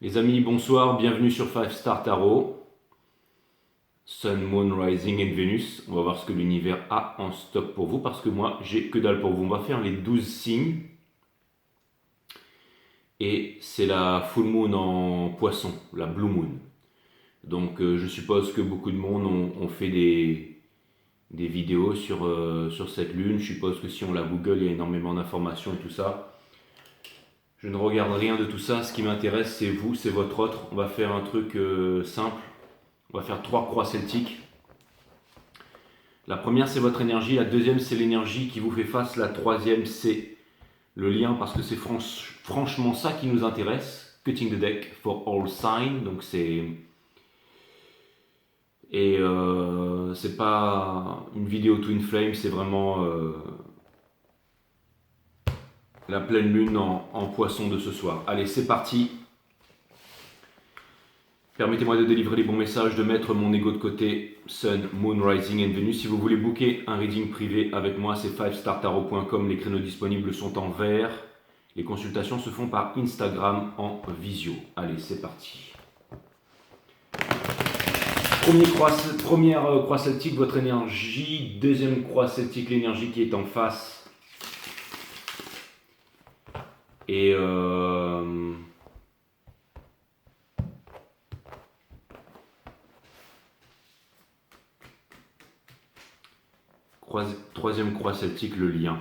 Les amis, bonsoir, bienvenue sur 5 Star Tarot. Sun, Moon, Rising et Venus. On va voir ce que l'univers a en stock pour vous parce que moi, j'ai que dalle pour vous. On va faire les 12 signes. Et c'est la full moon en poisson, la blue moon. Donc je suppose que beaucoup de monde ont fait des vidéos sur cette lune. Je suppose que si on la Google, il y a énormément d'informations et tout ça. Je ne regarde rien de tout ça. Ce qui m'intéresse, c'est vous, c'est votre autre. On va faire un truc simple. On va faire 3 croix celtiques. La première, c'est votre énergie. La deuxième, c'est l'énergie qui vous fait face. La troisième, c'est le lien, parce que c'est franchement ça qui nous intéresse. Cutting the deck for all signs. Donc c'est... Et c'est pas une vidéo Twin Flame, c'est vraiment la pleine lune en poisson de ce soir. Allez, c'est parti. Permettez-moi de délivrer les bons messages, de mettre mon ego de côté. Sun, Moon, Rising et Venus. Si vous voulez booker un reading privé avec moi, c'est 5startarot.com. Les créneaux disponibles sont en vert. Les consultations se font par Instagram en visio. Allez, c'est parti. Première croix celtique, votre énergie. Deuxième croix celtique, l'énergie qui est en face. Et troisième croix celtique, le lien.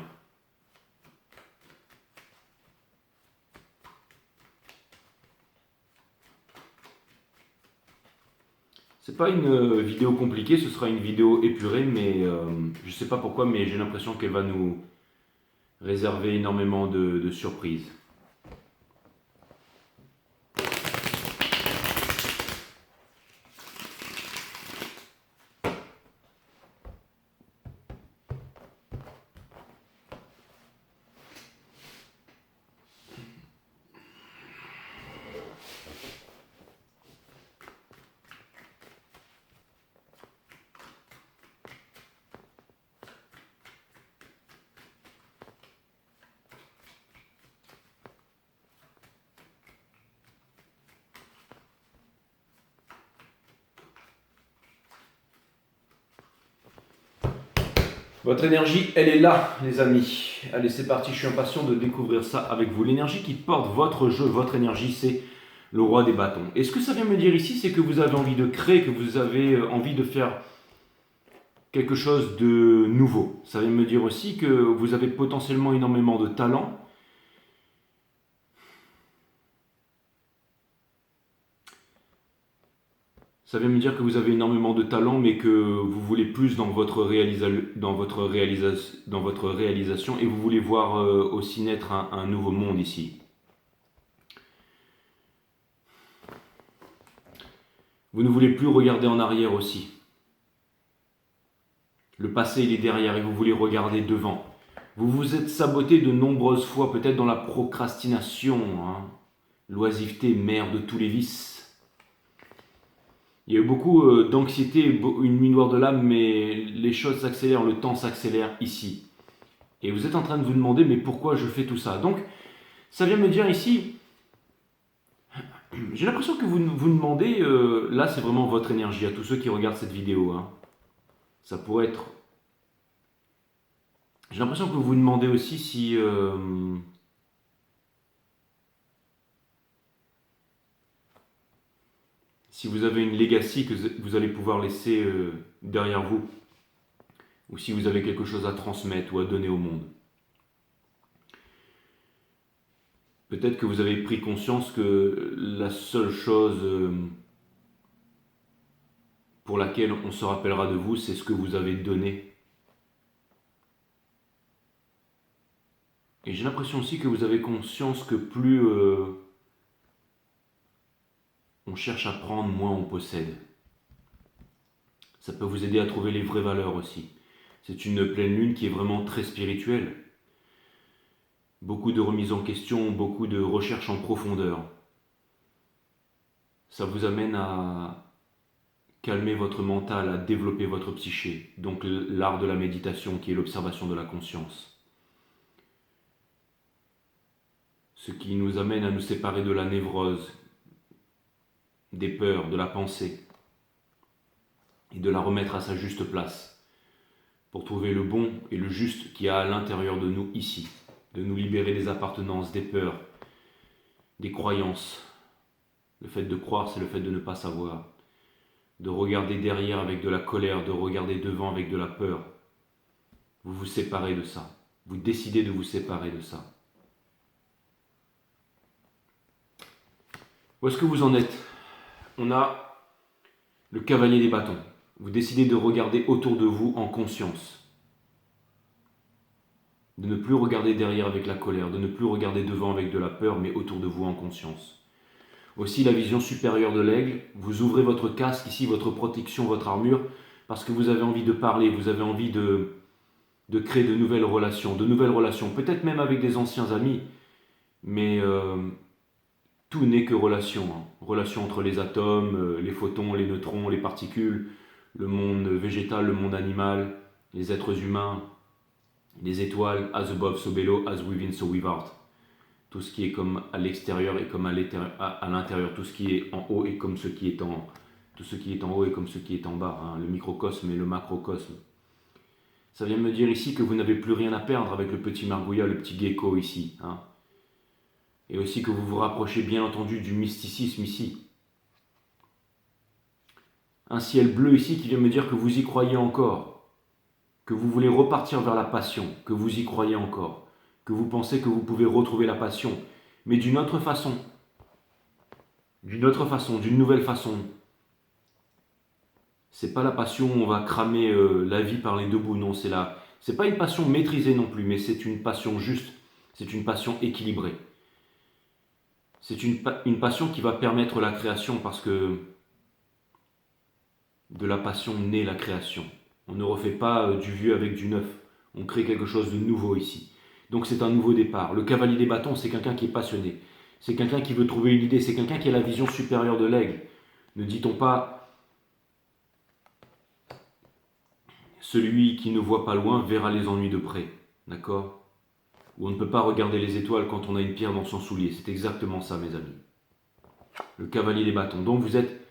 C'est pas une vidéo compliquée, ce sera une vidéo épurée, mais je sais pas pourquoi, mais j'ai l'impression qu'elle va nous réserver énormément de surprises. Votre énergie, elle est là, les amis. Allez, c'est parti, je suis impatient de découvrir ça avec vous. L'énergie qui porte votre jeu, votre énergie, c'est le roi des bâtons. Et ce que ça vient me dire ici, c'est que vous avez envie de créer, que vous avez envie de faire quelque chose de nouveau. Ça vient me dire aussi que vous avez potentiellement énormément de talent. Ça vient me dire que vous avez énormément de talent, mais que vous voulez plus dans votre réalisation et vous voulez voir aussi naître un nouveau monde ici. Vous ne voulez plus regarder en arrière aussi. Le passé, il est derrière et vous voulez regarder devant. Vous vous êtes saboté de nombreuses fois, peut-être dans la procrastination, l'oisiveté, mère de tous les vices. Il y a eu beaucoup d'anxiété, une nuit noire de l'âme, mais les choses s'accélèrent, le temps s'accélère ici. Et vous êtes en train de vous demander, mais pourquoi je fais tout ça? Donc, ça vient me dire ici, j'ai l'impression que vous vous demandez, là c'est vraiment votre énergie, à tous ceux qui regardent cette vidéo. Ça pourrait être... J'ai l'impression que vous vous demandez aussi si vous avez une legacy que vous allez pouvoir laisser derrière vous, ou si vous avez quelque chose à transmettre ou à donner au monde. Peut-être que vous avez pris conscience que la seule chose pour laquelle on se rappellera de vous, c'est ce que vous avez donné. Et j'ai l'impression aussi que vous avez conscience que plus on cherche à prendre, moins on possède. Ça peut vous aider à trouver les vraies valeurs aussi. C'est une pleine lune qui est vraiment très spirituelle. Beaucoup de remises en question, beaucoup de recherches en profondeur. Ça vous amène à calmer votre mental, à développer votre psyché. Donc l'art de la méditation qui est l'observation de la conscience. Ce qui nous amène à nous séparer de la névrose, des peurs, de la pensée, et de la remettre à sa juste place, pour trouver le bon et le juste qu'il y a à l'intérieur de nous ici, de nous libérer des appartenances, des peurs, des croyances. Le fait de croire, c'est le fait de ne pas savoir, de regarder derrière avec de la colère, de regarder devant avec de la peur. Vous vous séparez de ça, vous décidez de vous séparer de ça. Où est-ce que vous en êtes? On a le cavalier des bâtons. Vous décidez de regarder autour de vous en conscience. De ne plus regarder derrière avec la colère, de ne plus regarder devant avec de la peur, mais autour de vous en conscience. Aussi la vision supérieure de l'aigle, vous ouvrez votre casque ici, votre protection, votre armure, parce que vous avez envie de parler, vous avez envie de créer de nouvelles relations, peut-être même avec des anciens amis, mais tout n'est que relation. Relation entre les atomes, les photons, les neutrons, les particules, le monde végétal, le monde animal, les êtres humains, les étoiles, as above so below, as within so without. Tout ce qui est comme à l'extérieur et comme à l'intérieur, tout ce qui est en haut et comme ce qui est en tout ce qui est en haut et comme ce qui est en bas, le microcosme et le macrocosme. Ça vient me dire ici que vous n'avez plus rien à perdre avec le petit margouillat, le petit gecko ici. Et aussi que vous vous rapprochez bien entendu du mysticisme ici. Un ciel bleu ici qui vient me dire que vous y croyez encore, que vous voulez repartir vers la passion, que vous y croyez encore, que vous pensez que vous pouvez retrouver la passion, mais d'une autre façon, d'une nouvelle façon. C'est pas la passion où on va cramer la vie par les deux bouts, non, c'est pas une passion maîtrisée non plus, mais c'est une passion juste, c'est une passion équilibrée. C'est une passion qui va permettre la création parce que de la passion naît la création. On ne refait pas du vieux avec du neuf. On crée quelque chose de nouveau ici. Donc c'est un nouveau départ. Le cavalier des bâtons, c'est quelqu'un qui est passionné. C'est quelqu'un qui veut trouver une idée. C'est quelqu'un qui a la vision supérieure de l'aigle. Ne dit-on pas celui qui ne voit pas loin verra les ennuis de près. D'accord? Ou on ne peut pas regarder les étoiles quand on a une pierre dans son soulier. C'est exactement ça, mes amis. Le cavalier des bâtons. Donc vous êtes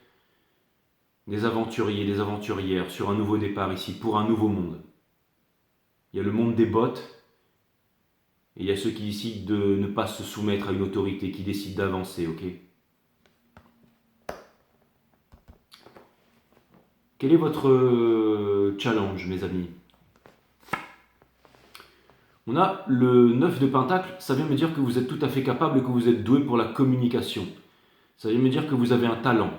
des aventuriers, des aventurières sur un nouveau départ ici, pour un nouveau monde. Il y a le monde des bottes, et il y a ceux qui décident de ne pas se soumettre à une autorité, qui décident d'avancer, ok? Quel est votre challenge, mes amis? On a le 9 de Pentacle, ça vient me dire que vous êtes tout à fait capable et que vous êtes doué pour la communication. Ça vient me dire que vous avez un talent.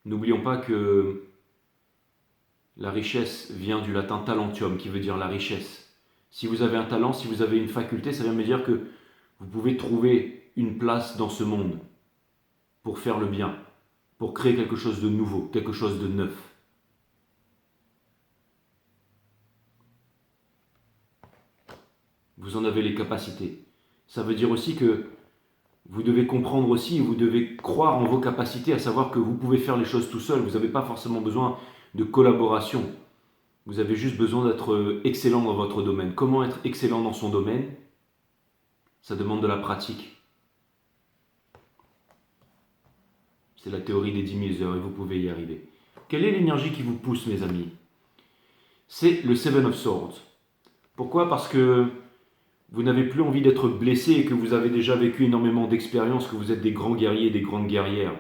N'oublions pas que la richesse vient du latin talentium, qui veut dire la richesse. Si vous avez un talent, si vous avez une faculté, ça vient me dire que vous pouvez trouver une place dans ce monde pour faire le bien, pour créer quelque chose de nouveau, quelque chose de neuf. Vous en avez les capacités. Ça veut dire aussi que vous devez comprendre aussi, vous devez croire en vos capacités, à savoir que vous pouvez faire les choses tout seul. Vous n'avez pas forcément besoin de collaboration. Vous avez juste besoin d'être excellent dans votre domaine. Comment être excellent dans son domaine? Ça demande de la pratique. C'est la théorie des 10 000 heures et vous pouvez y arriver. Quelle est l'énergie qui vous pousse, mes amis? C'est le Seven of Swords. Pourquoi? Parce que vous n'avez plus envie d'être blessé et que vous avez déjà vécu énormément d'expériences, que vous êtes des grands guerriers et des grandes guerrières.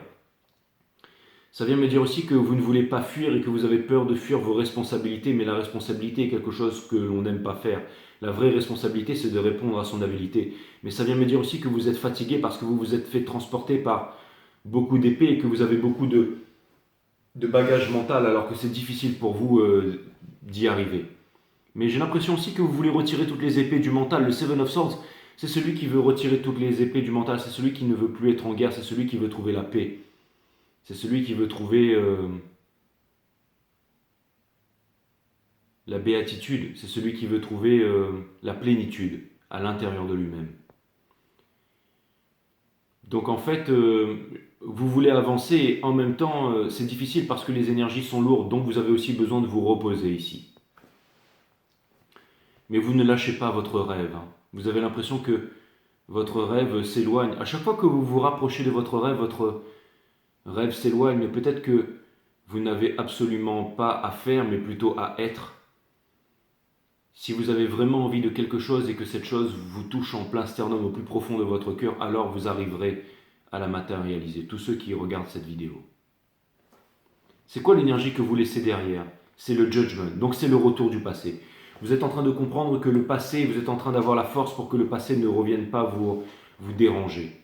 Ça vient me dire aussi que vous ne voulez pas fuir et que vous avez peur de fuir vos responsabilités, mais la responsabilité est quelque chose que l'on n'aime pas faire. La vraie responsabilité, c'est de répondre à son habileté. Mais ça vient me dire aussi que vous êtes fatigué parce que vous vous êtes fait transporter par beaucoup d'épées et que vous avez beaucoup de bagage mental alors que c'est difficile pour vous d'y arriver. Mais j'ai l'impression aussi que vous voulez retirer toutes les épées du mental. Le Seven of Swords, c'est celui qui veut retirer toutes les épées du mental, c'est celui qui ne veut plus être en guerre, c'est celui qui veut trouver la paix. C'est celui qui veut trouver la béatitude, c'est celui qui veut trouver la plénitude à l'intérieur de lui-même. Donc en fait, vous voulez avancer et en même temps, c'est difficile parce que les énergies sont lourdes, donc vous avez aussi besoin de vous reposer ici. Mais vous ne lâchez pas votre rêve. Vous avez l'impression que votre rêve s'éloigne. À chaque fois que vous vous rapprochez de votre rêve rêve s'éloigne, mais peut-être que vous n'avez absolument pas à faire, mais plutôt à être. Si vous avez vraiment envie de quelque chose et que cette chose vous touche en plein sternum, au plus profond de votre cœur, alors vous arriverez à la matérialiser. Tous ceux qui regardent cette vidéo. C'est quoi l'énergie que vous laissez derrière? C'est le judgment, donc c'est le retour du passé. Vous êtes en train de comprendre que le passé, vous êtes en train d'avoir la force pour que le passé ne revienne pas vous déranger.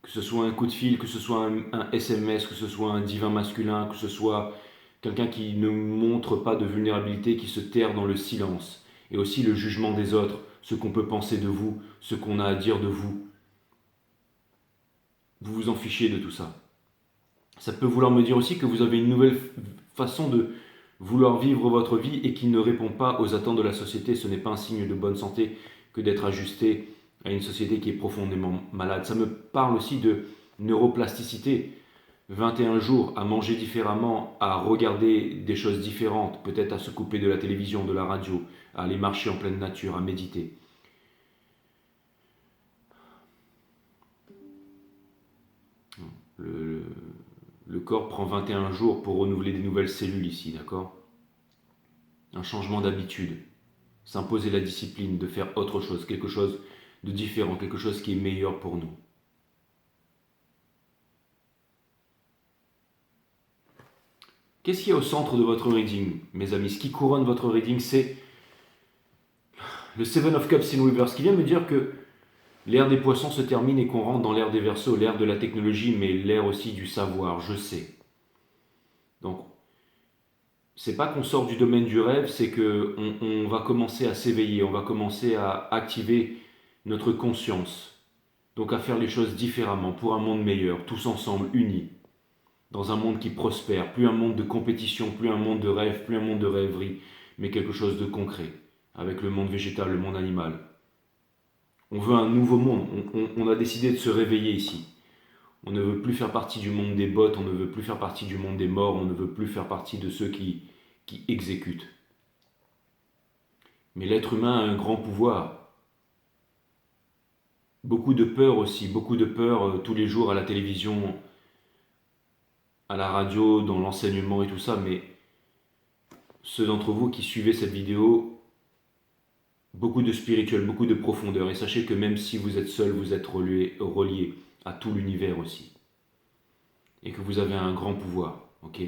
Que ce soit un coup de fil, que ce soit un SMS, que ce soit un divin masculin, que ce soit quelqu'un qui ne montre pas de vulnérabilité, qui se terre dans le silence. Et aussi le jugement des autres, ce qu'on peut penser de vous, ce qu'on a à dire de vous. Vous vous en fichez de tout ça. Ça peut vouloir me dire aussi que vous avez une nouvelle façon de vouloir vivre votre vie et qui ne répond pas aux attentes de la société. Ce n'est pas un signe de bonne santé que d'être ajusté à une société qui est profondément malade. Ça me parle aussi de neuroplasticité. 21 jours à manger différemment, à regarder des choses différentes, peut-être à se couper de la télévision, de la radio, à aller marcher en pleine nature, à méditer. Le corps prend 21 jours pour renouveler des nouvelles cellules ici, d'accord? Un changement d'habitude, s'imposer la discipline de faire autre chose, quelque chose de différent, quelque chose qui est meilleur pour nous. Qu'est-ce qu'il y a au centre de votre reading, mes amis? Ce qui couronne votre reading, c'est le Seven of Cups in Reverse, qui vient me dire que l'ère des poissons se termine et qu'on rentre dans l'ère des Verseaux, l'ère de la technologie, mais l'ère aussi du savoir, je sais. Donc, c'est pas qu'on sort du domaine du rêve, c'est que on va commencer à s'éveiller, on va commencer à activer notre conscience, donc à faire les choses différemment, pour un monde meilleur, tous ensemble, unis, dans un monde qui prospère, plus un monde de compétition, plus un monde de rêve, plus un monde de rêverie, mais quelque chose de concret, avec le monde végétal, le monde animal. On veut un nouveau monde, on a décidé de se réveiller ici. On ne veut plus faire partie du monde des bots, on ne veut plus faire partie du monde des morts, on ne veut plus faire partie de ceux qui exécutent. Mais l'être humain a un grand pouvoir. Beaucoup de peur aussi, beaucoup de peur tous les jours à la télévision, à la radio, dans l'enseignement et tout ça, mais ceux d'entre vous qui suivez cette vidéo, beaucoup de spirituel, beaucoup de profondeur, et sachez que même si vous êtes seul, vous êtes relié à tout l'univers aussi, et que vous avez un grand pouvoir, ok?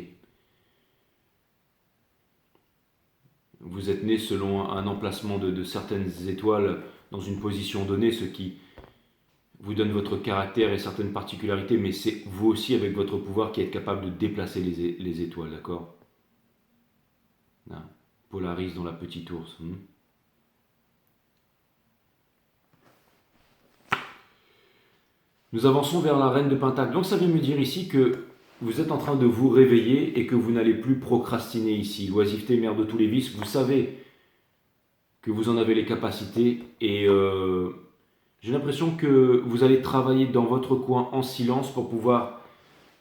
Vous êtes né selon un emplacement de certaines étoiles dans une position donnée, ce qui vous donne votre caractère et certaines particularités, mais c'est vous aussi avec votre pouvoir qui êtes capable de déplacer les étoiles, d'accord? Polaris dans la petite ours. Nous avançons vers la reine de Pentacle. Donc ça vient me dire ici que vous êtes en train de vous réveiller et que vous n'allez plus procrastiner ici. L'oisiveté, mère de tous les vices, vous savez que vous en avez les capacités et j'ai l'impression que vous allez travailler dans votre coin en silence pour pouvoir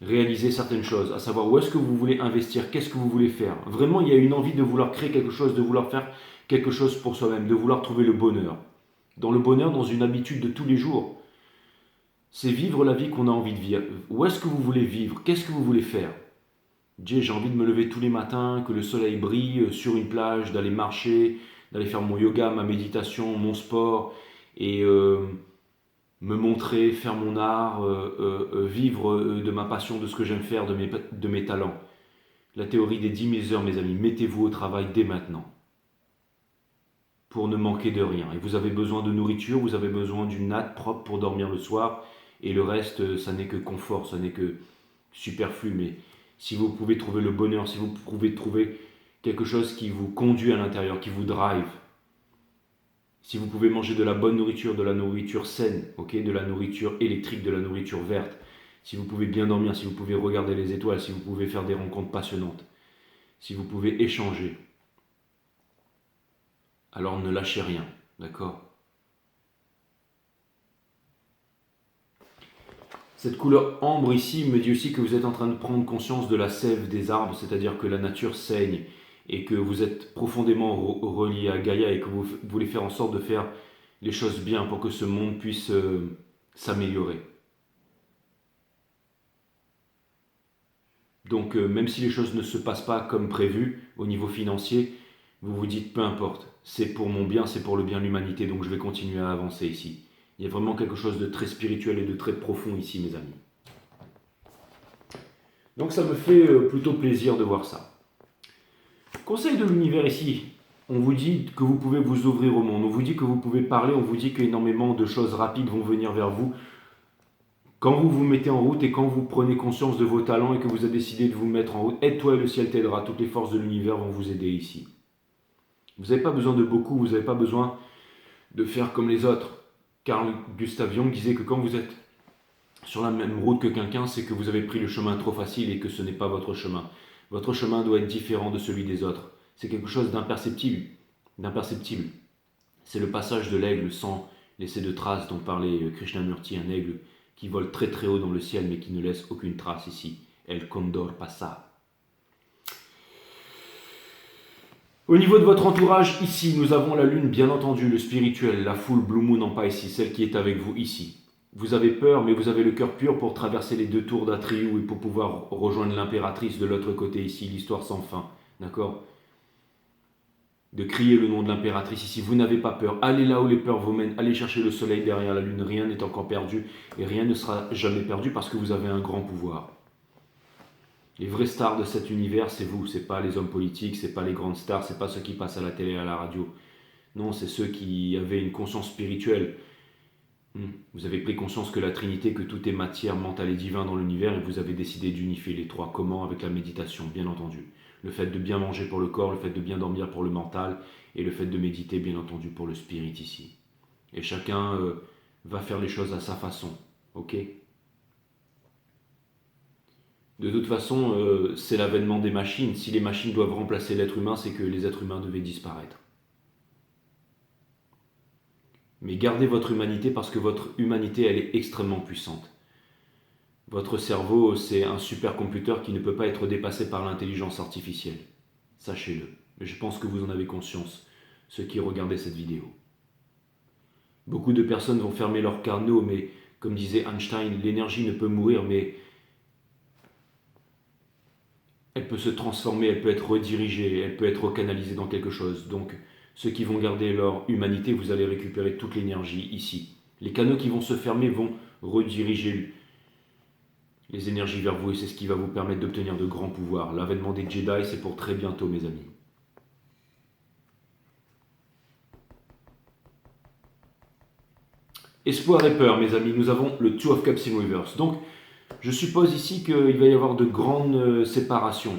réaliser certaines choses, à savoir où est-ce que vous voulez investir, qu'est-ce que vous voulez faire. Vraiment, il y a une envie de vouloir créer quelque chose, de vouloir faire quelque chose pour soi-même, de vouloir trouver le bonheur. Dans le bonheur, dans une habitude de tous les jours. C'est vivre la vie qu'on a envie de vivre. Où est-ce que vous voulez vivre? Qu'est-ce que vous voulez faire? J'ai envie de me lever tous les matins, que le soleil brille sur une plage, d'aller marcher, d'aller faire mon yoga, ma méditation, mon sport, et me montrer, faire mon art, vivre de ma passion, de ce que j'aime faire, de mes talents. La théorie des 10 000 heures, mes amis, mettez-vous au travail dès maintenant pour ne manquer de rien. Et vous avez besoin de nourriture, vous avez besoin d'une natte propre pour dormir le soir, et le reste, ça n'est que confort, ça n'est que superflu. Mais si vous pouvez trouver le bonheur, si vous pouvez trouver quelque chose qui vous conduit à l'intérieur, qui vous drive, si vous pouvez manger de la bonne nourriture, de la nourriture saine, okay, de la nourriture électrique, de la nourriture verte, si vous pouvez bien dormir, si vous pouvez regarder les étoiles, si vous pouvez faire des rencontres passionnantes, si vous pouvez échanger, alors ne lâchez rien, d'accord? Cette couleur ambre ici me dit aussi que vous êtes en train de prendre conscience de la sève des arbres, c'est-à-dire que la nature saigne et que vous êtes profondément relié à Gaïa et que vous voulez faire en sorte de faire les choses bien pour que ce monde puisse s'améliorer. Donc même si les choses ne se passent pas comme prévu au niveau financier, vous vous dites peu importe, c'est pour mon bien, c'est pour le bien de l'humanité, donc je vais continuer à avancer ici. Il y a vraiment quelque chose de très spirituel et de très profond ici, mes amis. Donc ça me fait plutôt plaisir de voir ça. Conseil de l'univers ici, on vous dit que vous pouvez vous ouvrir au monde, on vous dit que vous pouvez parler, on vous dit qu'énormément de choses rapides vont venir vers vous. Quand vous vous mettez en route et quand vous prenez conscience de vos talents et que vous avez décidé de vous mettre en route, aide-toi et le ciel t'aidera, toutes les forces de l'univers vont vous aider ici. Vous n'avez pas besoin de beaucoup, vous n'avez pas besoin de faire comme les autres. Carl Gustav Jung disait que quand vous êtes sur la même route que quelqu'un, c'est que vous avez pris le chemin trop facile et que ce n'est pas votre chemin. Votre chemin doit être différent de celui des autres. C'est quelque chose d'imperceptible. C'est le passage de l'aigle sans laisser de traces dont parlait Krishnamurti, un aigle qui vole très très haut dans le ciel mais qui ne laisse aucune trace ici. El Condor passa. Au niveau de votre entourage, ici, nous avons la lune, bien entendu, le spirituel, la foule Blue Moon en pas ici, celle qui est avec vous ici. Vous avez peur, mais vous avez le cœur pur pour traverser les 2 tours d'Atriou et pour pouvoir rejoindre l'impératrice de l'autre côté ici, l'histoire sans fin. D'accord ? De crier le nom de l'impératrice ici, vous n'avez pas peur. Allez là où les peurs vous mènent, allez chercher le soleil derrière la lune, rien n'est encore perdu et rien ne sera jamais perdu parce que vous avez un grand pouvoir. Les vrais stars de cet univers, c'est vous, c'est pas les hommes politiques, c'est pas les grandes stars, c'est pas ceux qui passent à la télé et à la radio. Non, c'est ceux qui avaient une conscience spirituelle. Vous avez pris conscience que la Trinité, que tout est matière, mentale et divin dans l'univers et vous avez décidé d'unifier les 3. Comment ? Avec la méditation, bien entendu. Le fait de bien manger pour le corps, le fait de bien dormir pour le mental et le fait de méditer, bien entendu, pour le spirit ici. Et chacun va faire les choses à sa façon, ok ? De toute façon, c'est l'avènement des machines. Si les machines doivent remplacer l'être humain, c'est que les êtres humains devaient disparaître. Mais gardez votre humanité parce que votre humanité, elle est extrêmement puissante. Votre cerveau, c'est un supercomputer qui ne peut pas être dépassé par l'intelligence artificielle. Sachez-le. Mais je pense que vous en avez conscience, ceux qui regardez cette vidéo. Beaucoup de personnes vont fermer leur carnot, mais comme disait Einstein, l'énergie ne peut mourir, mais elle peut se transformer, elle peut être redirigée, elle peut être canalisée dans quelque chose. Donc, ceux qui vont garder leur humanité, vous allez récupérer toute l'énergie ici. Les canaux qui vont se fermer vont rediriger les énergies vers vous et c'est ce qui va vous permettre d'obtenir de grands pouvoirs. L'avènement des Jedi, c'est pour très bientôt, mes amis. Espoir et peur, mes amis, nous avons le Two of Cups in reverse. Donc, je suppose ici qu'il va y avoir de grandes séparations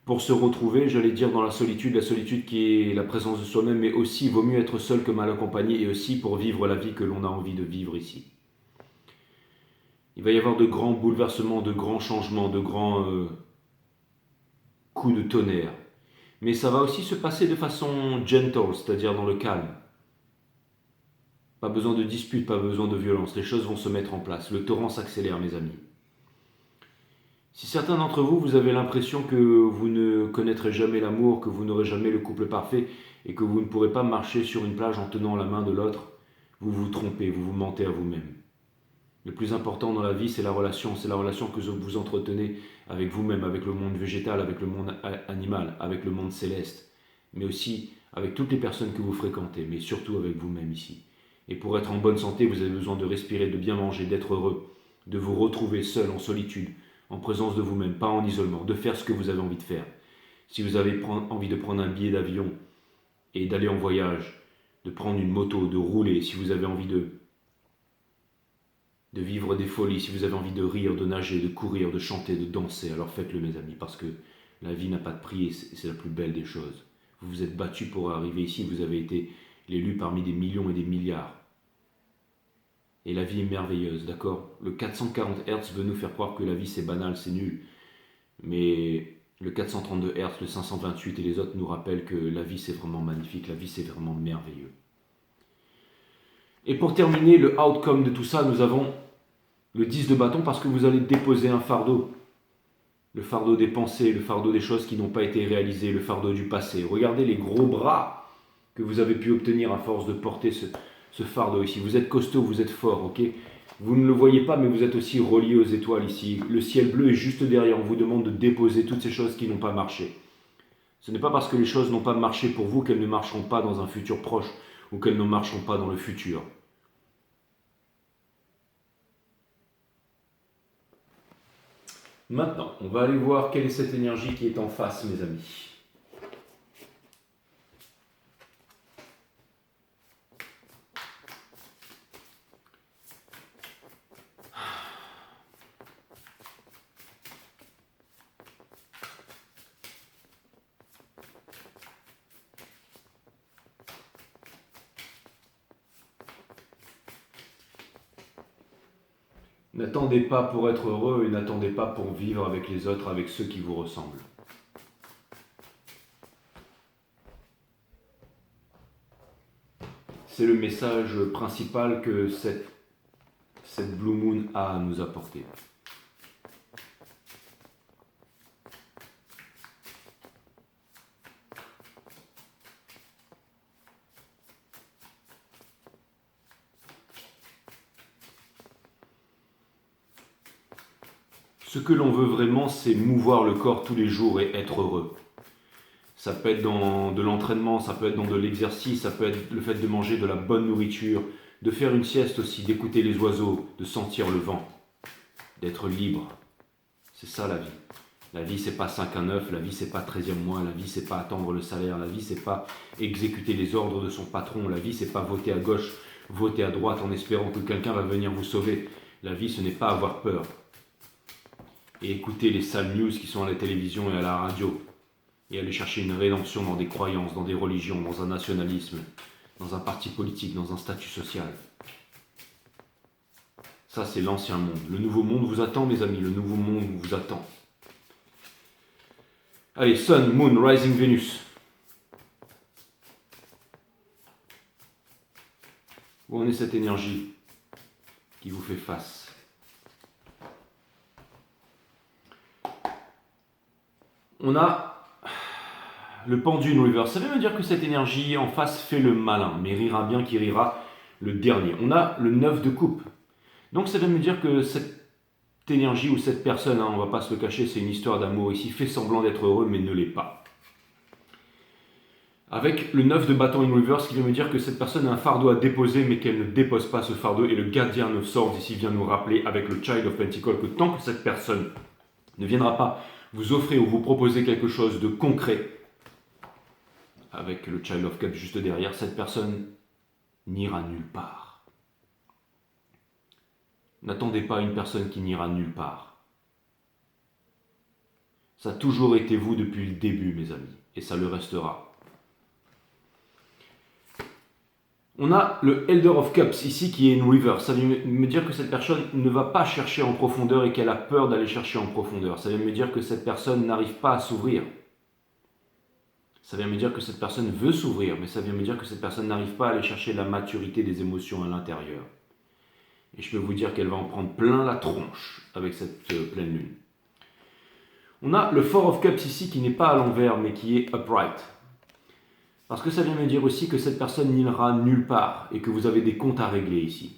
pour se retrouver, j'allais dire, dans la solitude qui est la présence de soi-même, mais aussi, il vaut mieux être seul que mal accompagné, et aussi pour vivre la vie que l'on a envie de vivre ici. Il va y avoir de grands bouleversements, de grands changements, de grands coups de tonnerre. Mais ça va aussi se passer de façon gentle, c'est-à-dire dans le calme. Pas besoin de dispute, pas besoin de violence, les choses vont se mettre en place. Le torrent s'accélère, mes amis. Si certains d'entre vous, vous avez l'impression que vous ne connaîtrez jamais l'amour, que vous n'aurez jamais le couple parfait et que vous ne pourrez pas marcher sur une plage en tenant la main de l'autre, vous vous trompez, vous vous mentez à vous-même. Le plus important dans la vie, c'est la relation que vous entretenez avec vous-même, avec le monde végétal, avec le monde animal, avec le monde céleste, mais aussi avec toutes les personnes que vous fréquentez, mais surtout avec vous-même ici. Et pour être en bonne santé, vous avez besoin de respirer, de bien manger, d'être heureux, de vous retrouver seul, en solitude, en présence de vous-même, pas en isolement, de faire ce que vous avez envie de faire. Si vous avez envie de prendre un billet d'avion et d'aller en voyage, de prendre une moto, de rouler, si vous avez envie de vivre des folies, si vous avez envie de rire, de nager, de courir, de chanter, de danser, alors faites-le, mes amis, parce que la vie n'a pas de prix et c'est la plus belle des choses. Vous vous êtes battu pour arriver ici, vous avez été l'élu parmi des millions et des milliards. Et la vie est merveilleuse, d'accord ? Le 440 Hz veut nous faire croire que la vie c'est banal, c'est nul. Mais le 432 Hz, le 528 et les autres nous rappellent que la vie c'est vraiment magnifique, la vie c'est vraiment merveilleux. Et pour terminer, le outcome de tout ça, nous avons le 10 de bâton parce que vous allez déposer un fardeau. Le fardeau des pensées, le fardeau des choses qui n'ont pas été réalisées, le fardeau du passé. Regardez les gros bras que vous avez pu obtenir à force de porter ce fardeau ici. Vous êtes costaud, vous êtes fort, ok ? Vous ne le voyez pas, mais vous êtes aussi relié aux étoiles ici. Le ciel bleu est juste derrière. On vous demande de déposer toutes ces choses qui n'ont pas marché. Ce n'est pas parce que les choses n'ont pas marché pour vous qu'elles ne marcheront pas dans un futur proche ou qu'elles ne marcheront pas dans le futur. Maintenant, on va aller voir quelle est cette énergie qui est en face, mes amis. N'attendez pas pour être heureux et n'attendez pas pour vivre avec les autres, avec ceux qui vous ressemblent. C'est le message principal que cette Blue Moon a à nous apporter. Ce que l'on veut vraiment, c'est mouvoir le corps tous les jours et être heureux. Ça peut être dans de l'entraînement, ça peut être dans de l'exercice, ça peut être le fait de manger de la bonne nourriture, de faire une sieste aussi, d'écouter les oiseaux, de sentir le vent, d'être libre. C'est ça la vie. La vie, c'est pas 5 à 9, la vie, c'est pas 13e mois, la vie, c'est pas attendre le salaire, la vie, c'est pas exécuter les ordres de son patron, la vie, c'est pas voter à gauche, voter à droite en espérant que quelqu'un va venir vous sauver. La vie, ce n'est pas avoir peur. Et écouter les sales news qui sont à la télévision et à la radio. Et aller chercher une rédemption dans des croyances, dans des religions, dans un nationalisme, dans un parti politique, dans un statut social. Ça, c'est l'ancien monde. Le nouveau monde vous attend, mes amis. Le nouveau monde vous attend. Allez, Sun, Moon, Rising, Vénus. Où en est cette énergie qui vous fait face? On a le pendule reverse. Ça veut dire que cette énergie en face fait le malin, mais rira bien qui rira le dernier. On a le 9 de coupe. Donc ça veut me dire que cette énergie ou cette personne, on ne va pas se le cacher, c'est une histoire d'amour ici, fait semblant d'être heureux mais ne l'est pas. Avec le 9 de bâton in reverse, qui veut me dire que cette personne a un fardeau à déposer mais qu'elle ne dépose pas ce fardeau. Et le Guardian of Swords ici vient nous rappeler avec le Child of Pentacles que tant que cette personne ne viendra pas vous offrir ou vous proposer quelque chose de concret, avec le Child of Cups juste derrière, cette personne n'ira nulle part. N'attendez pas une personne qui n'ira nulle part. Ça a toujours été vous depuis le début, mes amis, et ça le restera. On a le Elder of Cups ici qui est in reverse. Ça veut me dire que cette personne ne va pas chercher en profondeur et qu'elle a peur d'aller chercher en profondeur. Ça veut me dire que cette personne n'arrive pas à s'ouvrir. Ça vient me dire que cette personne veut s'ouvrir, mais ça vient me dire que cette personne n'arrive pas à aller chercher la maturité des émotions à l'intérieur. Et je peux vous dire qu'elle va en prendre plein la tronche avec cette pleine lune. On a le Four of Cups ici qui n'est pas à l'envers, mais qui est upright. Parce que ça vient me dire aussi que cette personne n'ira nulle part et que vous avez des comptes à régler ici.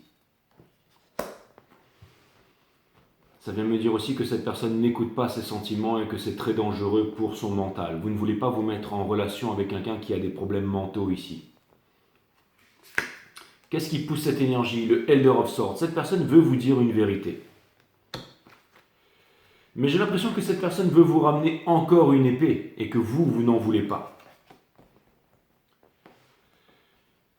Ça vient me dire aussi que cette personne n'écoute pas ses sentiments et que c'est très dangereux pour son mental. Vous ne voulez pas vous mettre en relation avec quelqu'un qui a des problèmes mentaux ici. Qu'est-ce qui pousse cette énergie? Le Elder of Swords. Cette personne veut vous dire une vérité. Mais j'ai l'impression que cette personne veut vous ramener encore une épée et que vous n'en voulez pas.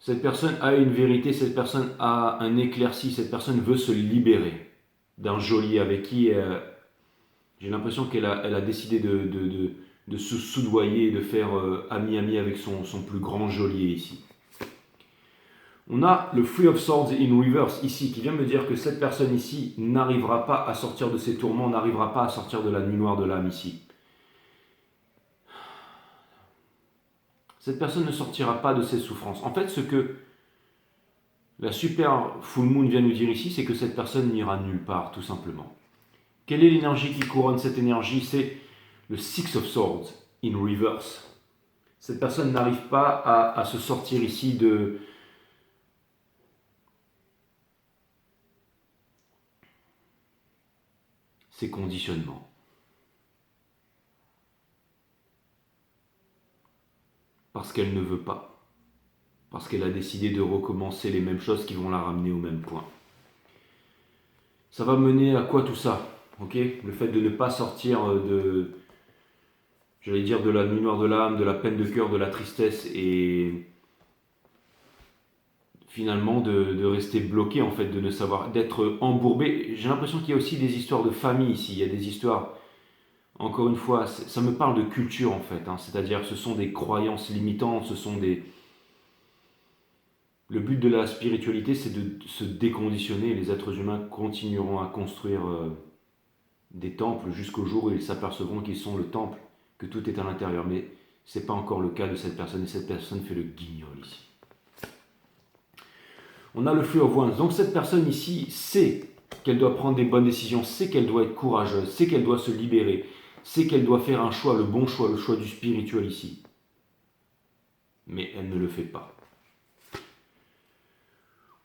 Cette personne a une vérité, cette personne a un éclairci, cette personne veut se libérer d'un geôlier avec qui j'ai l'impression qu'elle a décidé de se soudoyer et de faire ami-ami avec son plus grand geôlier ici. On a le Three of Swords in reverse ici qui vient me dire que cette personne ici n'arrivera pas à sortir de ses tourments, n'arrivera pas à sortir de la nuit noire de l'âme ici. Cette personne ne sortira pas de ses souffrances. En fait, ce que la super full moon vient nous dire ici, c'est que cette personne n'ira nulle part, tout simplement. Quelle est l'énergie qui couronne cette énergie? C'est le Six of Swords in reverse. Cette personne n'arrive pas à se sortir ici ses conditionnements. Parce qu'elle ne veut pas. Parce qu'elle a décidé de recommencer les mêmes choses qui vont la ramener au même point. Ça va mener à quoi tout ça? Ok, le fait de ne pas sortir de, j'allais dire, de la nuit noire de l'âme, de la peine de cœur, de la tristesse et finalement de rester bloqué en fait, de ne savoir, d'être embourbé. J'ai l'impression qu'il y a aussi des histoires de famille ici, il y a des histoires, encore une fois, ça me parle de culture en fait, hein. C'est-à-dire ce sont des croyances limitantes, ce sont des... Le but de la spiritualité, c'est de se déconditionner. Les êtres humains continueront à construire des temples jusqu'au jour où ils s'apercevront qu'ils sont le temple, que tout est à l'intérieur. Mais ce n'est pas encore le cas de cette personne, et cette personne fait le guignol ici. On a le flux of wands. Donc cette personne ici sait qu'elle doit prendre des bonnes décisions, sait qu'elle doit être courageuse, sait qu'elle doit se libérer, sait qu'elle doit faire un choix, le bon choix, le choix du spirituel ici. Mais elle ne le fait pas.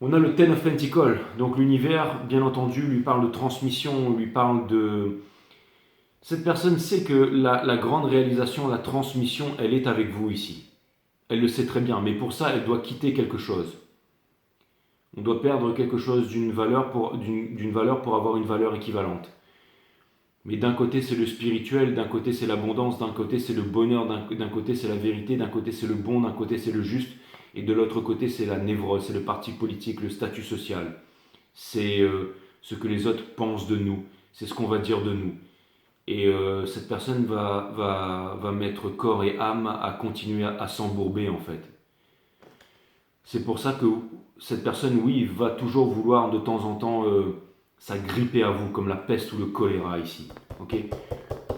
On a le Ten of Pentacles, donc l'univers, bien entendu, lui parle de transmission, lui parle de... Cette personne sait que la grande réalisation, la transmission, elle est avec vous ici. Elle le sait très bien, mais pour ça, elle doit quitter quelque chose. On doit perdre quelque chose d'une valeur pour avoir une valeur équivalente. Mais d'un côté, c'est le spirituel, d'un côté, c'est l'abondance, d'un côté, c'est le bonheur, d'un côté, c'est la vérité, d'un côté, c'est le bon, d'un côté, c'est le juste. Et de l'autre côté, c'est la névrose, c'est le parti politique, le statut social. C'est ce que les autres pensent de nous, c'est ce qu'on va dire de nous. Et cette personne va mettre corps et âme à continuer à s'embourber en fait. C'est pour ça que cette personne, oui, va toujours vouloir de temps en temps s'agripper à vous, comme la peste ou le choléra ici. Ok ?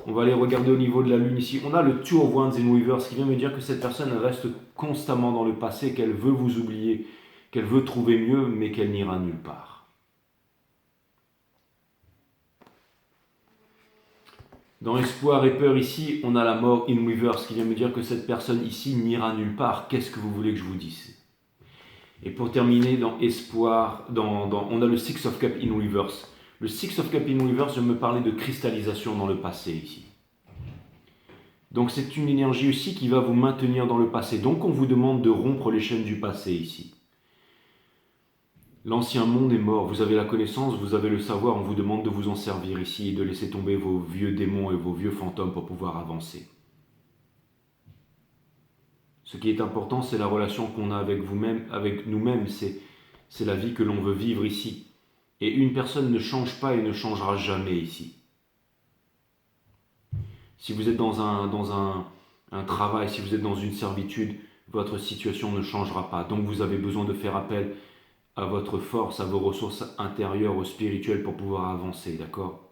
On va aller regarder au niveau de la lune ici. On a le Two of Wands in Reverse qui vient me dire que cette personne reste constamment dans le passé, qu'elle veut vous oublier, qu'elle veut trouver mieux, mais qu'elle n'ira nulle part. Dans Espoir et Peur ici, on a la mort in Reverse qui vient me dire que cette personne ici n'ira nulle part. Qu'est-ce que vous voulez que je vous dise? Et pour terminer, dans Espoir, on a le Six of Cups in Reverse. Le Six of Cups in Reverse, je me parlais de cristallisation dans le passé ici. Donc c'est une énergie aussi qui va vous maintenir dans le passé. Donc on vous demande de rompre les chaînes du passé ici. L'ancien monde est mort, vous avez la connaissance, vous avez le savoir, on vous demande de vous en servir ici et de laisser tomber vos vieux démons et vos vieux fantômes pour pouvoir avancer. Ce qui est important, c'est la relation qu'on a avec vous-même, avec nous-mêmes, c'est la vie que l'on veut vivre ici. Et une personne ne change pas et ne changera jamais ici. Si vous êtes dans un travail, si vous êtes dans une servitude, votre situation ne changera pas. Donc vous avez besoin de faire appel à votre force, à vos ressources intérieures, au spirituel pour pouvoir avancer, d'accord ?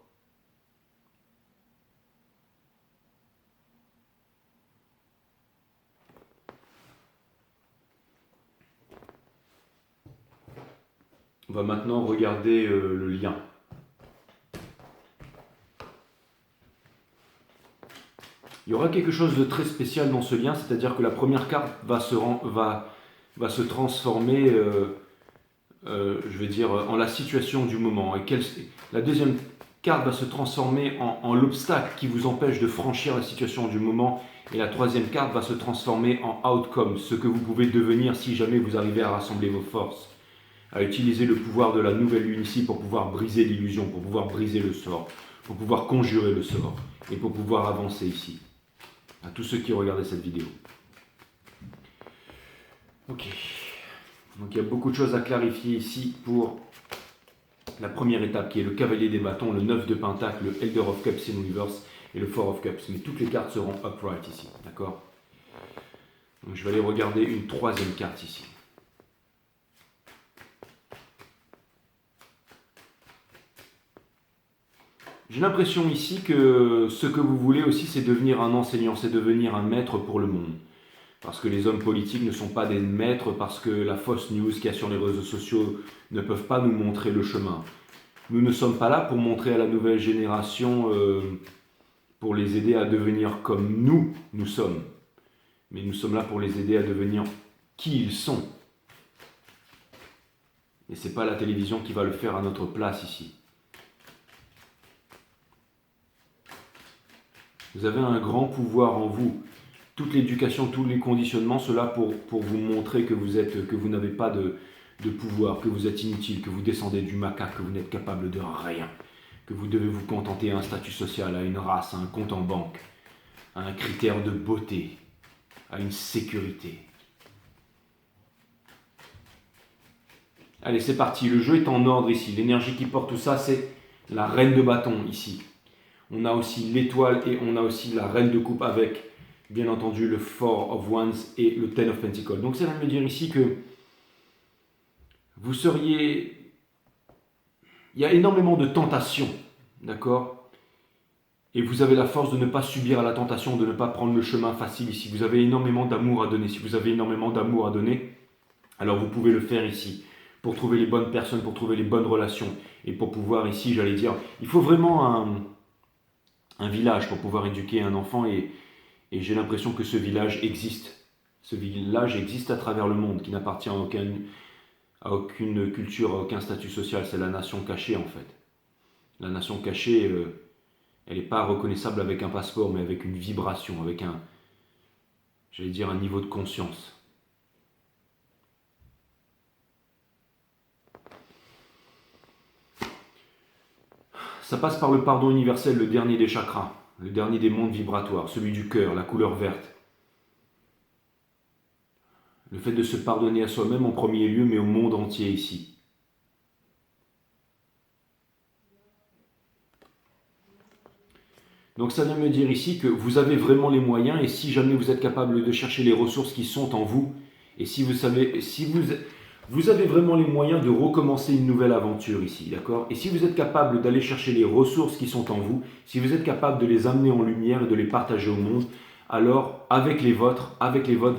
On va maintenant regarder le lien. Il y aura quelque chose de très spécial dans ce lien, c'est-à-dire que la première carte va se transformer, je vais dire, en la situation du moment. Et la deuxième carte va se transformer en l'obstacle qui vous empêche de franchir la situation du moment. Et la troisième carte va se transformer en outcome, ce que vous pouvez devenir si jamais vous arrivez à rassembler vos forces, à utiliser le pouvoir de la nouvelle lune ici pour pouvoir briser l'illusion, pour pouvoir briser le sort, pour pouvoir conjurer le sort et pour pouvoir avancer ici. À tous ceux qui regardaient cette vidéo. Ok. Donc il y a beaucoup de choses à clarifier ici pour la première étape qui est le cavalier des bâtons, le 9 de pentacle, le Elder of Cups in Reverse et le Four of Cups. Mais toutes les cartes seront upright ici. D'accord ? Donc je vais aller regarder une troisième carte ici. J'ai l'impression ici que ce que vous voulez aussi, c'est devenir un enseignant, c'est devenir un maître pour le monde. Parce que les hommes politiques ne sont pas des maîtres, parce que la fausse news qu'il y a sur les réseaux sociaux ne peuvent pas nous montrer le chemin. Nous ne sommes pas là pour montrer à la nouvelle génération, pour les aider à devenir comme nous sommes. Mais nous sommes là pour les aider à devenir qui ils sont. Et ce n'est pas la télévision qui va le faire à notre place ici. Vous avez un grand pouvoir en vous. Toute l'éducation, tous les conditionnements, cela pour vous montrer que vous n'avez pas de pouvoir, que vous êtes inutile, que vous descendez du macaque, que vous n'êtes capable de rien, que vous devez vous contenter à un statut social, à une race, à un compte en banque, à un critère de beauté, à une sécurité. Allez, c'est parti. Le jeu est en ordre ici. L'énergie qui porte tout ça, c'est la reine de bâton ici. On a aussi l'étoile et on a aussi la reine de coupe avec, bien entendu, le Four of Wands et le Ten of Pentacles. Donc, ça va me dire ici que vous seriez... Il y a énormément de tentations, d'accord? Et vous avez la force de ne pas subir à la tentation, de ne pas prendre le chemin facile ici. Vous avez énormément d'amour à donner. Si vous avez énormément d'amour à donner, alors vous pouvez le faire ici. Pour trouver les bonnes personnes, pour trouver les bonnes relations. Et pour pouvoir ici, j'allais dire, il faut vraiment un village pour pouvoir éduquer un enfant. Et j'ai l'impression que ce village existe. Ce village existe à travers le monde, qui n'appartient à aucune culture, à aucun statut social. C'est la nation cachée en fait. La nation cachée, elle n'est pas reconnaissable avec un passeport, mais avec une vibration, avec j'allais dire, un niveau de conscience. Ça passe par le pardon universel, le dernier des chakras, le dernier des mondes vibratoires, celui du cœur, la couleur verte. Le fait de se pardonner à soi-même en premier lieu, mais au monde entier ici. Donc ça vient me dire ici que vous avez vraiment les moyens, et si jamais vous êtes capable de chercher les ressources qui sont en vous, et si vous savez, vous avez vraiment les moyens de recommencer une nouvelle aventure ici, d'accord? Et si vous êtes capable d'aller chercher les ressources qui sont en vous, si vous êtes capable de les amener en lumière et de les partager au monde, alors avec les vôtres,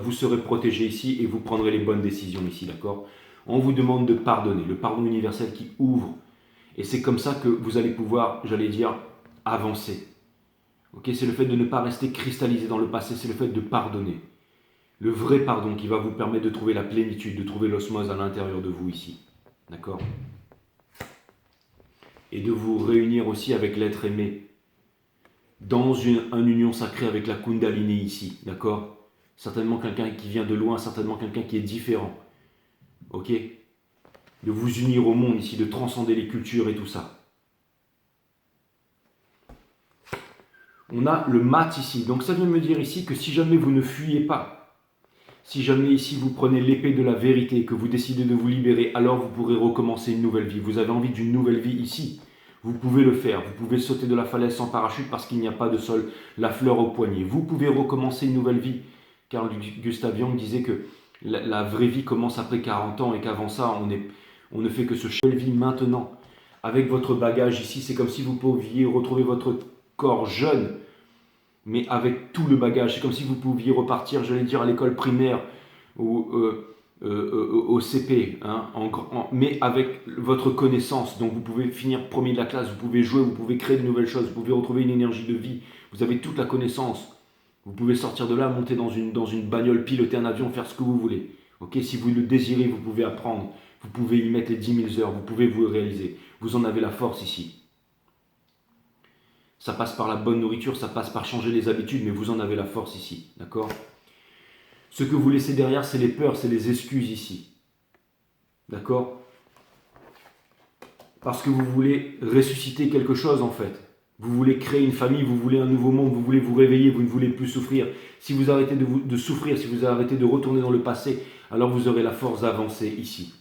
vous serez protégé ici et vous prendrez les bonnes décisions ici, d'accord? On vous demande de pardonner, le pardon universel qui ouvre. Et c'est comme ça que vous allez pouvoir, j'allais dire, avancer. Okay, c'est le fait de ne pas rester cristallisé dans le passé, c'est le fait de pardonner. Le vrai pardon qui va vous permettre de trouver la plénitude, de trouver l'osmose à l'intérieur de vous ici. D'accord? Et de vous réunir aussi avec l'être aimé dans une union sacrée avec la Kundalini ici. D'accord? Certainement quelqu'un qui vient de loin, certainement quelqu'un qui est différent. Ok? De vous unir au monde ici, de transcender les cultures et tout ça. On a le mat ici. Donc ça vient me dire ici que si jamais vous ne fuyez pas, si jamais ici vous prenez l'épée de la vérité, que vous décidez de vous libérer, alors vous pourrez recommencer une nouvelle vie. Vous avez envie d'une nouvelle vie ici. Vous pouvez le faire. Vous pouvez sauter de la falaise sans parachute parce qu'il n'y a pas de sol, la fleur au poignet. Vous pouvez recommencer une nouvelle vie. Carl Gustav Jung disait que la vraie vie commence après 40 ans et qu'avant ça, on ne fait que se changer vie maintenant. Avec votre bagage ici, c'est comme si vous pouviez retrouver votre corps jeune, mais avec tout le bagage. C'est comme si vous pouviez repartir, j'allais dire, à l'école primaire ou au CP, hein, mais avec votre connaissance. Donc vous pouvez finir premier de la classe, vous pouvez jouer, vous pouvez créer de nouvelles choses, vous pouvez retrouver une énergie de vie. Vous avez toute la connaissance. Vous pouvez sortir de là, monter dans une bagnole, piloter un avion, faire ce que vous voulez. Okay, si vous le désirez, vous pouvez apprendre. Vous pouvez y mettre les 10 000 heures, vous pouvez vous réaliser. Vous en avez la force ici. Ça passe par la bonne nourriture, ça passe par changer les habitudes, mais vous en avez la force ici, d'accord? Ce que vous laissez derrière, c'est les peurs, c'est les excuses ici, d'accord? Parce que vous voulez ressusciter quelque chose en fait. Vous voulez créer une famille, vous voulez un nouveau monde, vous voulez vous réveiller, vous ne voulez plus souffrir. Si vous arrêtez de souffrir, si vous arrêtez de retourner dans le passé, alors vous aurez la force d'avancer ici.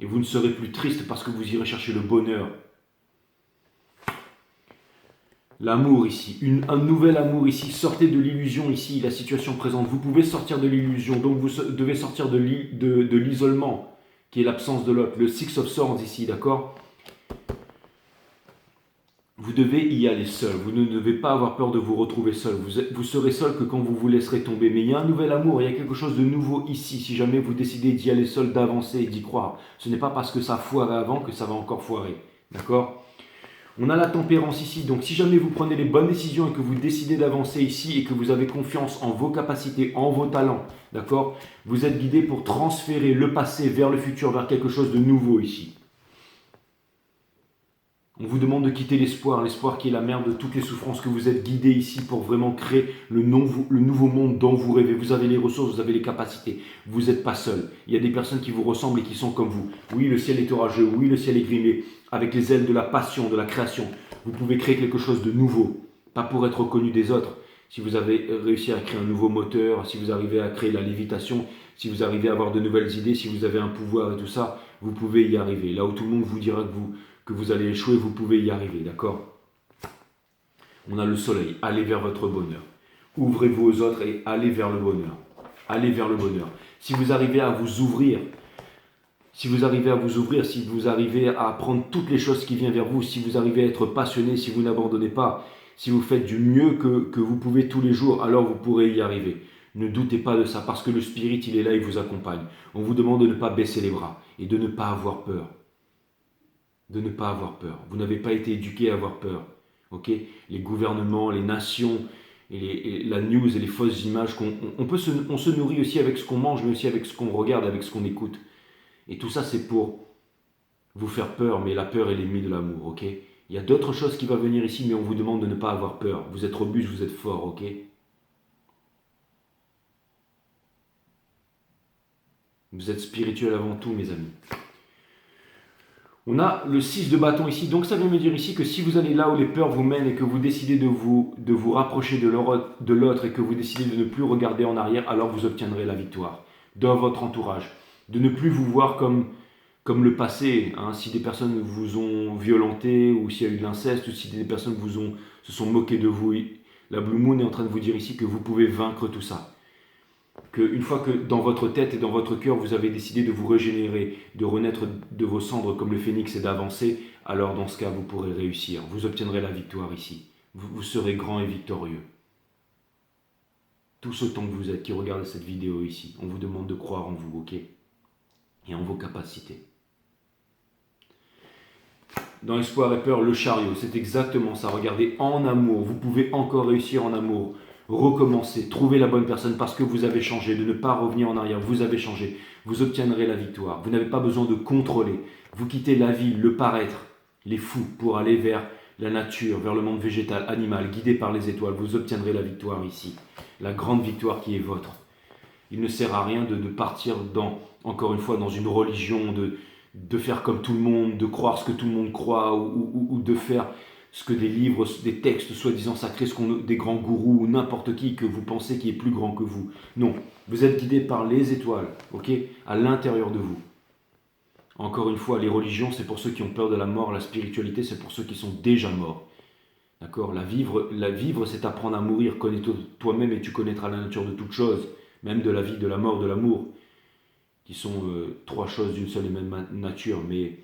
Et vous ne serez plus triste parce que vous irez chercher le bonheur. L'amour ici, un nouvel amour ici, sortez de l'illusion ici, la situation présente. Vous pouvez sortir de l'illusion, donc vous devez sortir de l'isolement, qui est l'absence de l'autre. Le Six of Swords ici, d'accord? Vous devez y aller seul, vous ne devez pas avoir peur de vous retrouver seul. Vous serez seul que quand vous vous laisserez tomber. Mais il y a un nouvel amour, il y a quelque chose de nouveau ici, si jamais vous décidez d'y aller seul, d'avancer et d'y croire. Ce n'est pas parce que ça foirait avant que ça va encore foirer, d'accord? On a la tempérance ici, donc si jamais vous prenez les bonnes décisions et que vous décidez d'avancer ici et que vous avez confiance en vos capacités, en vos talents, d'accord? Vous êtes guidé pour transférer le passé vers le futur, vers quelque chose de nouveau ici. On vous demande de quitter l'espoir, l'espoir qui est la mère de toutes les souffrances, que vous êtes guidés ici pour vraiment créer le nouveau monde dont vous rêvez. Vous avez les ressources, vous avez les capacités. Vous n'êtes pas seul. Il y a des personnes qui vous ressemblent et qui sont comme vous. Oui, le ciel est orageux. Oui, le ciel est grimé. Avec les ailes de la passion, de la création, vous pouvez créer quelque chose de nouveau. Pas pour être reconnu des autres. Si vous avez réussi à créer un nouveau moteur, si vous arrivez à créer la lévitation, si vous arrivez à avoir de nouvelles idées, si vous avez un pouvoir et tout ça, vous pouvez y arriver. Là où tout le monde vous dira que vous allez échouer, vous pouvez y arriver, d'accord? On a le soleil, allez vers votre bonheur. Ouvrez-vous aux autres et allez vers le bonheur. Allez vers le bonheur. Si vous arrivez à vous ouvrir, si vous arrivez à prendre toutes les choses qui viennent vers vous, si vous arrivez à être passionné, si vous n'abandonnez pas, si vous faites du mieux que vous pouvez tous les jours, alors vous pourrez y arriver. Ne doutez pas de ça, parce que le Spirit, il est là, il vous accompagne. On vous demande de ne pas baisser les bras et de ne pas avoir peur. De ne pas avoir peur. Vous n'avez pas été éduqué à avoir peur. Okay, les gouvernements, les nations, et la news et les fausses images, on se nourrit aussi avec ce qu'on mange, mais aussi avec ce qu'on regarde, avec ce qu'on écoute. Et tout ça, c'est pour vous faire peur, mais la peur est l'ennemi de l'amour. Ok, il y a d'autres choses qui vont venir ici, mais on vous demande de ne pas avoir peur. Vous êtes robuste, vous êtes fort. Ok. Vous êtes spirituel avant tout, mes amis. On a le 6 de bâton ici, donc ça veut me dire ici que si vous allez là où les peurs vous mènent et que vous décidez de vous rapprocher de l'autre et que vous décidez de ne plus regarder en arrière, alors vous obtiendrez la victoire dans votre entourage. De ne plus vous voir comme le passé, hein, si des personnes vous ont violenté ou s'il y a eu de l'inceste ou si des personnes se sont moquées de vous. La Blue Moon est en train de vous dire ici que vous pouvez vaincre tout ça. Qu'une fois que dans votre tête et dans votre cœur, vous avez décidé de vous régénérer, de renaître de vos cendres comme le phénix et d'avancer, alors dans ce cas, vous pourrez réussir. Vous obtiendrez la victoire ici. Vous serez grand et victorieux. Tous autant que vous êtes qui regardez cette vidéo ici, on vous demande de croire en vous, ok? Et en vos capacités. Dans Espoir et Peur, le chariot, c'est exactement ça. Regardez, en amour, vous pouvez encore réussir en amour. Recommencer, trouver la bonne personne parce que vous avez changé, de ne pas revenir en arrière, vous avez changé, vous obtiendrez la victoire. Vous n'avez pas besoin de contrôler. Vous quittez la vie, le paraître, les fous pour aller vers la nature, vers le monde végétal, animal, guidé par les étoiles. Vous obtiendrez la victoire ici, la grande victoire qui est votre. Il ne sert à rien de partir encore une fois, dans une religion, de faire comme tout le monde, de croire ce que tout le monde croit ou de faire ce que des livres, des textes soi-disant sacrés, des grands gourous ou n'importe qui que vous pensez qui est plus grand que vous. Non, vous êtes guidé par les étoiles, ok, à l'intérieur de vous. Encore une fois, les religions, c'est pour ceux qui ont peur de la mort, la spiritualité, c'est pour ceux qui sont déjà morts. D'accord, la vivre, c'est apprendre à mourir. Connais toi-même et tu connaîtras la nature de toute chose, même de la vie, de la mort, de l'amour, qui sont trois choses d'une seule et même nature, mais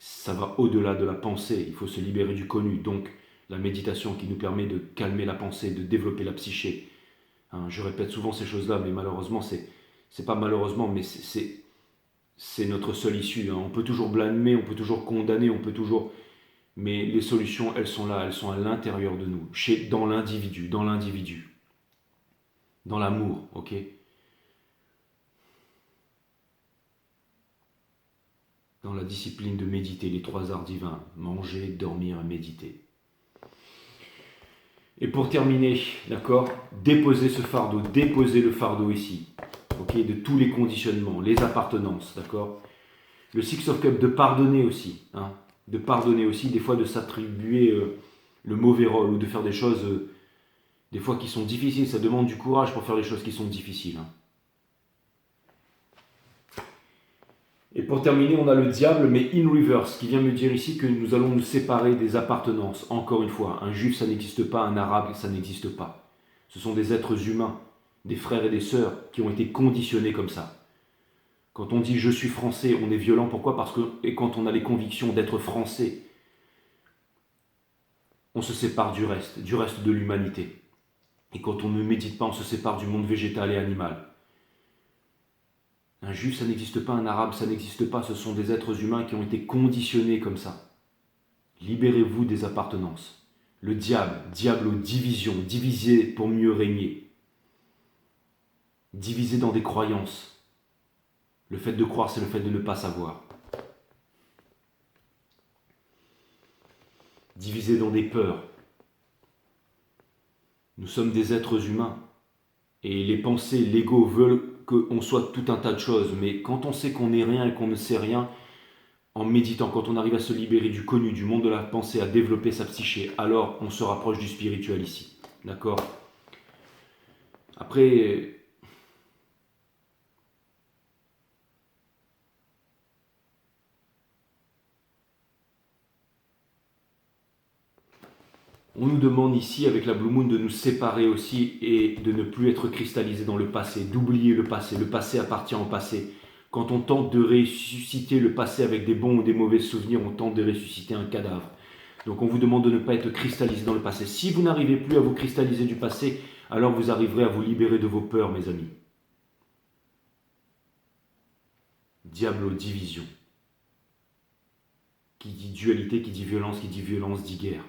ça va au-delà de la pensée, il faut se libérer du connu, donc la méditation qui nous permet de calmer la pensée, de développer la psyché. Hein, je répète souvent ces choses-là, mais malheureusement, c'est pas malheureusement, mais c'est notre seule issue. Hein. On peut toujours blâmer, on peut toujours condamner, on peut toujours... Mais les solutions, elles sont là, elles sont à l'intérieur de nous, dans l'individu, dans l'amour, ok ? Dans la discipline de méditer, les trois arts divins, manger, dormir et méditer. Et pour terminer, d'accord, déposez le fardeau ici, ok, de tous les conditionnements, les appartenances, d'accord. Le Six of Cups, de pardonner aussi, hein, des fois de s'attribuer le mauvais rôle ou de faire des choses, des fois qui sont difficiles, ça demande du courage pour faire des choses qui sont difficiles. Hein. Et pour terminer, on a le diable, mais in reverse, qui vient me dire ici que nous allons nous séparer des appartenances. Encore une fois, un juif, ça n'existe pas, un arabe, ça n'existe pas. Ce sont des êtres humains, des frères et des sœurs, qui ont été conditionnés comme ça. Quand on dit « je suis français », on est violent. Pourquoi ? Parce que et quand on a les convictions d'être français, on se sépare du reste de l'humanité. Et quand on ne médite pas, on se sépare du monde végétal et animal. Un juif, ça n'existe pas, un arabe, ça n'existe pas, ce sont des êtres humains qui ont été conditionnés comme ça. Libérez-vous des appartenances. Le diable aux divisions, diviser pour mieux régner. Diviser dans des croyances. Le fait de croire, c'est le fait de ne pas savoir. divisé dans des peurs. Nous sommes des êtres humains. Et les pensées, l'ego veulent qu'on soit tout un tas de choses. Mais quand on sait qu'on n'est rien et qu'on ne sait rien, en méditant, quand on arrive à se libérer du connu, du monde de la pensée, à développer sa psyché, alors on se rapproche du spirituel ici. D'accord? Après, on nous demande ici, avec la Blue Moon, de nous séparer aussi et de ne plus être cristallisé dans le passé, d'oublier le passé. Le passé appartient au passé. Quand on tente de ressusciter le passé avec des bons ou des mauvais souvenirs, on tente de ressusciter un cadavre. Donc on vous demande de ne pas être cristallisé dans le passé. Si vous n'arrivez plus à vous cristalliser du passé, alors vous arriverez à vous libérer de vos peurs, mes amis. Diablo, division. Qui dit dualité, qui dit violence dit guerre.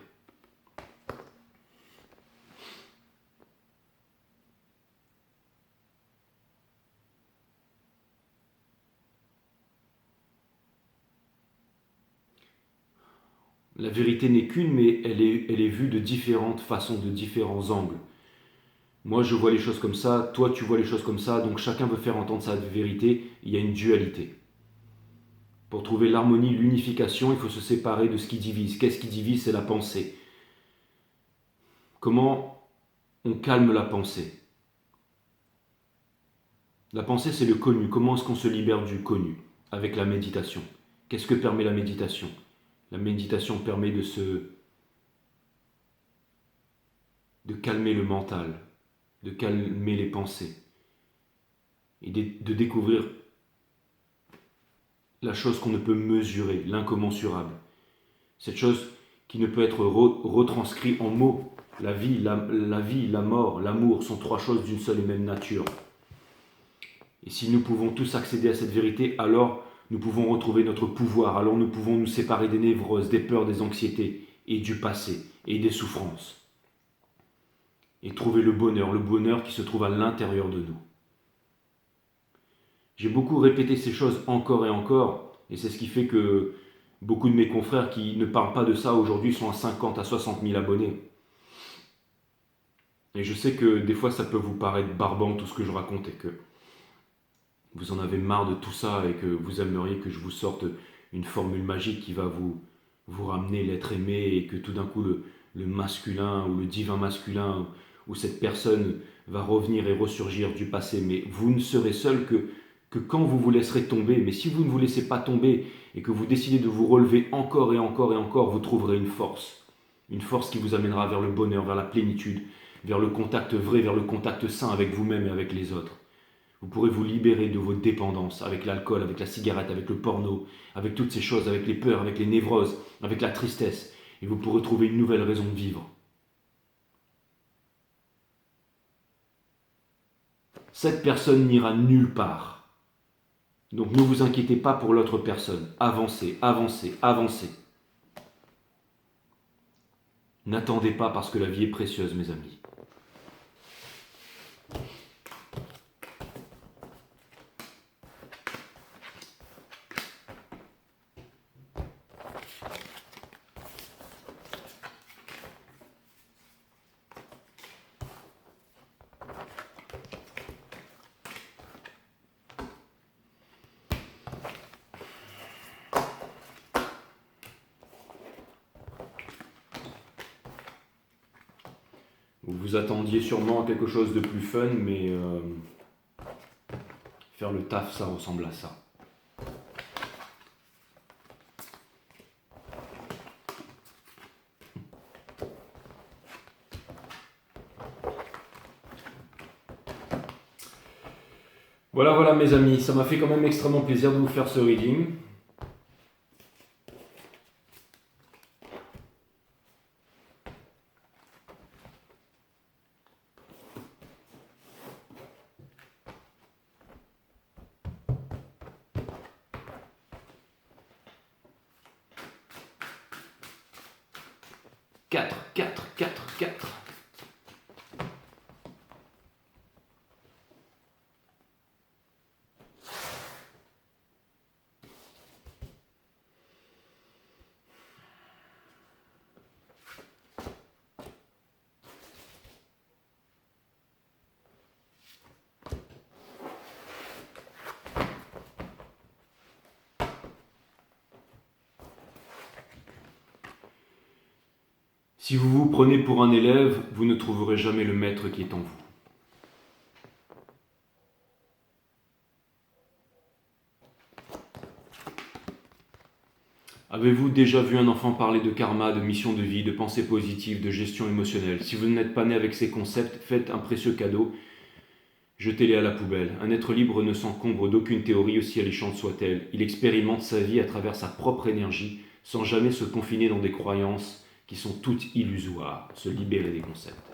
La vérité n'est qu'une, mais elle est vue de différentes façons, de différents angles. Moi, je vois les choses comme ça, toi, tu vois les choses comme ça, donc chacun veut faire entendre sa vérité, il y a une dualité. Pour trouver l'harmonie, l'unification, il faut se séparer de ce qui divise. Qu'est-ce qui divise? C'est la pensée. Comment on calme la pensée? La pensée, c'est le connu. Comment est-ce qu'on se libère du connu? Avec la méditation. Qu'est-ce que permet la méditation? La méditation permet de calmer le mental, de calmer les pensées et de découvrir la chose qu'on ne peut mesurer, l'incommensurable. Cette chose qui ne peut être retranscrite en mots. La vie, la mort, l'amour sont trois choses d'une seule et même nature. Et si nous pouvons tous accéder à cette vérité, alors nous pouvons retrouver notre pouvoir, alors nous pouvons nous séparer des névroses, des peurs, des anxiétés et du passé et des souffrances. Et trouver le bonheur qui se trouve à l'intérieur de nous. J'ai beaucoup répété ces choses encore et encore, et c'est ce qui fait que beaucoup de mes confrères qui ne parlent pas de ça aujourd'hui sont à 50 à 60 000 abonnés. Et je sais que des fois ça peut vous paraître barbant tout ce que je raconte et que vous en avez marre de tout ça et que vous aimeriez que je vous sorte une formule magique qui va vous ramener l'être aimé et que tout d'un coup le masculin ou le divin masculin ou cette personne va revenir et ressurgir du passé. Mais vous ne serez seul que quand vous vous laisserez tomber. Mais si vous ne vous laissez pas tomber et que vous décidez de vous relever encore et encore et encore, vous trouverez une force. Une force qui vous amènera vers le bonheur, vers la plénitude, vers le contact vrai, vers le contact sain avec vous-même et avec les autres. Vous pourrez vous libérer de vos dépendances avec l'alcool, avec la cigarette, avec le porno, avec toutes ces choses, avec les peurs, avec les névroses, avec la tristesse. Et vous pourrez trouver une nouvelle raison de vivre. Cette personne n'ira nulle part. Donc ne vous inquiétez pas pour l'autre personne. Avancez, avancez, avancez. N'attendez pas parce que la vie est précieuse, mes amis. Vous vous attendiez sûrement à quelque chose de plus fun, mais faire le taf, ça ressemble à ça. Voilà mes amis, ça m'a fait quand même extrêmement plaisir de vous faire ce reading. Quatre. Si vous vous prenez pour un élève, vous ne trouverez jamais le maître qui est en vous. Avez-vous déjà vu un enfant parler de karma, de mission de vie, de pensée positive, de gestion émotionnelle? Si vous n'êtes pas né avec ces concepts, faites un précieux cadeau, jetez-les à la poubelle. Un être libre ne s'encombre d'aucune théorie, aussi alléchante soit-elle. Il expérimente sa vie à travers sa propre énergie, sans jamais se confiner dans des croyances qui sont toutes illusoires, se libérer des concepts.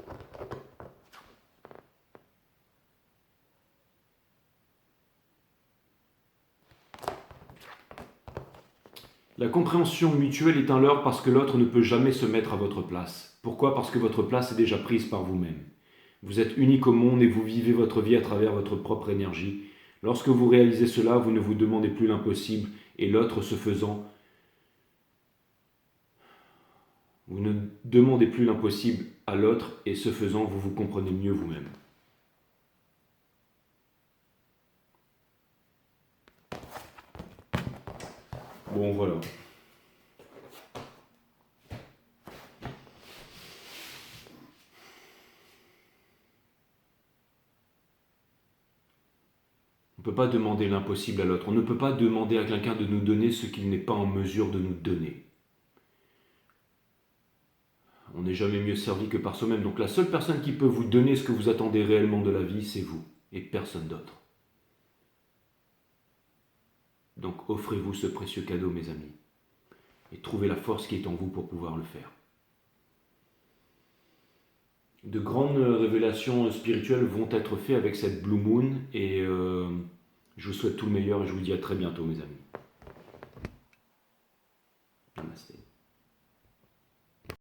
La compréhension mutuelle est un leurre parce que l'autre ne peut jamais se mettre à votre place. Pourquoi? Parce que votre place est déjà prise par vous-même. Vous êtes unique au monde et vous vivez votre vie à travers votre propre énergie. Lorsque vous réalisez cela, vous ne vous demandez plus l'impossible et l'autre se faisant, vous ne demandez plus l'impossible à l'autre et ce faisant, vous vous comprenez mieux vous-même. Bon, voilà. On ne peut pas demander l'impossible à l'autre. On ne peut pas demander à quelqu'un de nous donner ce qu'il n'est pas en mesure de nous donner. On n'est jamais mieux servi que par soi-même. Donc la seule personne qui peut vous donner ce que vous attendez réellement de la vie, c'est vous et personne d'autre. Donc offrez-vous ce précieux cadeau, mes amis, et trouvez la force qui est en vous pour pouvoir le faire. De grandes révélations spirituelles vont être faites avec cette Blue Moon et je vous souhaite tout le meilleur et je vous dis à très bientôt, mes amis.